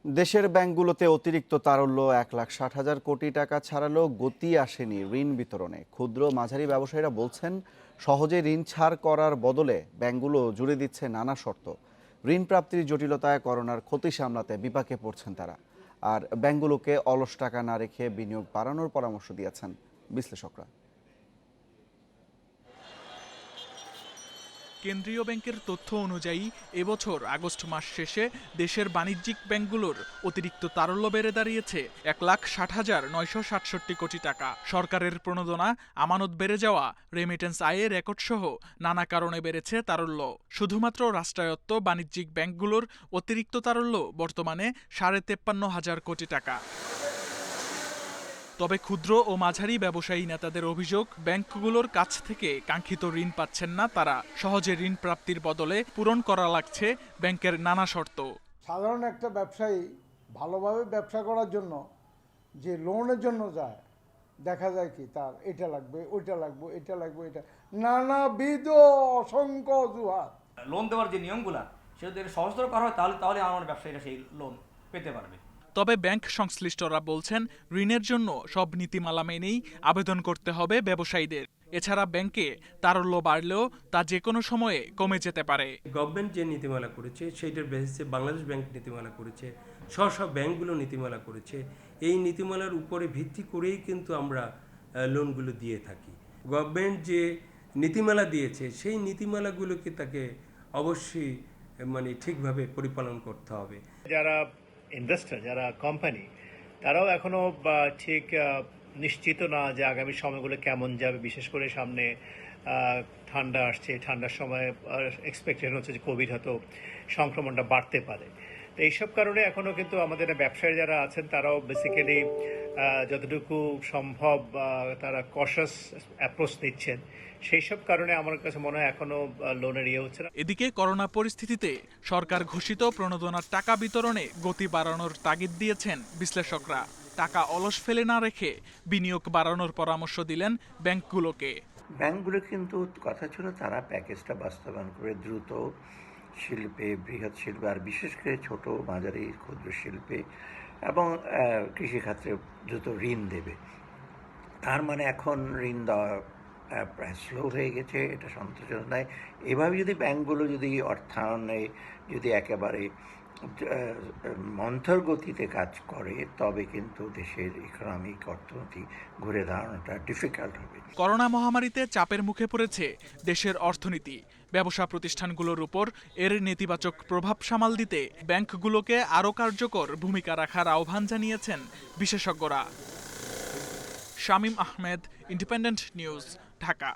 দেশের ব্যাংকগুলোতে অতিরিক্ত তারল্য 1,60,000 কোটি টাকা ছাড়ালেও গতি আসেনি ঋণ বিতরণে। ক্ষুদ্র মাঝারি ব্যবসায়ীরা বলছেন, সহজে ঋণ ছাড় করার বদলে ব্যাংকগুলো জুড়ে দিচ্ছে নানা শর্ত। ঋণ প্রাপ্তির জটিলতায় করোনার ক্ষতি সামলাতে বিপাকে পড়ছেন তারা। আর ব্যাংকগুলোকে অলস টাকা না রেখে বিনিয়োগ বাড়ানোর পরামর্শ দিয়েছেন বিশ্লেষকরা। কেন্দ্রীয় ব্যাংকের তথ্য অনুযায়ী এবছর আগস্ট মাস শেষে দেশের বাণিজ্যিক ব্যাংকগুলোর অতিরিক্ত তারল্য বেড়ে দাঁড়িয়েছে 1,60,967 কোটি টাকা। সরকারের প্রণোদনা, আমানত বেড়ে যাওয়া, রেমিটেন্স আয়ে রেকর্ড সহ নানা কারণে বেড়েছে তারল্য। শুধুমাত্র রাষ্ট্রায়ত্ত বাণিজ্যিক ব্যাংকগুলোর অতিরিক্ত তারল্য বর্তমানে 53,500 কোটি টাকা। তবে ক্ষুদ্র ও মাঝারি ব্যবসায়ী নেতাদের অভিযোগ, ব্যাংকগুলোর কাছ থেকে কাঙ্ক্ষিত ঋণ পাচ্ছেন না তারা। সহজে ঋণ প্রাপ্তির বদলে পূরণ করা লাগছে ব্যাংকের নানা শর্ত। সাধারণ একটা ব্যবসায়ী ভালোভাবে ব্যবসা করার জন্য যে লোনের জন্য যায়, দেখা যায় কি তার এটা লাগবে, ওইটা লাগবে, এটা লাগবে, এটা নানাবিধ অসংখ্য অজুহাত। লোন দেওয়ার যে নিয়মগুলা সেটা যদি সহজতর করা হয় তাহলে আমার ব্যবসায়ীরা সেই লোন পেতে পারবে। তবে ব্যাংক সংশ্লিষ্টরা বলছেন, ঋণের জন্য সব নীতিমালা মেনেই আবেদন করতে হবে ব্যবসায়ীদের। এছাড়া ব্যাংকে তারল্য বাড়লেও তা যে কোনো সময়ে কমে যেতে পারে। গভর্নমেন্ট যে নীতিমালা করেছে সেইটার বেসিসে বাংলাদেশ ব্যাংক নীতিমালা করেছে, সব ব্যাংকগুলো নীতিমালা করেছে। এই নীতিমালার উপরে ভিত্তি করেই কিন্তু আমরা লোনগুলো দিয়ে থাকি। গভর্নমেন্ট যে নীতিমালা দিয়েছে সেই নীতিমালাগুলোকে তাকে অবশ্যই ঠিকভাবে পরিপালন করতে হবে। যারা ইনভেস্টর, যারা কোম্পানি, তারাও এখনো ঠিক নিশ্চিত না যে আগামী সময়গুলো কেমন যাবে। বিশেষ করে সামনে ঠান্ডা আসছে, ঠান্ডার সময় এক্সপেকটেশন হচ্ছে যে কোভিড হয়তো সংক্রমণটা বাড়তে পারে। তো এইসব কারণে এখনো কিন্তু আমাদের ব্যবসায়ী যারা আছেন তারাও বেসিক্যালি যতটুকু সম্ভব তারা কশাস অ্যাপ্রোচ নিচ্ছেন। সেই সব কারণে আমার কাছে মনে হয় এখনো লোনের হচ্ছে না। এদিকে করোনা পরিস্থিতিতে সরকার ঘোষিত প্রণোদনার টাকা বিতরণে গতি বাড়ানোর তাগিদ দিয়েছেন বিশ্লেষকরা। টাকা অলস ফেলে না রেখে বিনিয়োগ বাড়ানোর পরামর্শ দিলেন ব্যাংকগুলোকে। ব্যাংকগুলো কিন্তু কথা ছিল তারা প্যাকেজটা বাস্তবায়ন করে দ্রুত শিল্পে, বৃহৎ শিল্পে, আর বিশেষ করে ছোট মাঝারি ক্ষুদ্র শিল্পে এবং কৃষিখাতে দ্রুত ঋণ দেবে। তার মানে এখন ঋণ দেওয়া প্রায় স্লো হয়ে গেছে, এটা সন্তোষজনক নয়। এভাবে যদি ব্যাংকগুলো যদি অর্থায়নে যদি একেবারে মন্থর গতিতে কাজ করে, তবে কিন্তু দেশের ইকোনমিক অর্থনীতি ঘুরে দাঁড়ানোটা ডিফিকাল্ট হবে। করোনা মহামারীতে চাপের মুখে পড়েছে দেশের অর্থনীতি। ব্যবসা প্রতিষ্ঠানগুলোর উপর এর নেতিবাচক প্রভাব সামাল দিতে ব্যাংকগুলোকে আরও কার্যকর ভূমিকা রাখার আহ্বান জানিয়েছেন বিশেষজ্ঞরা। Shamim Ahmed, independent news, Dhaka.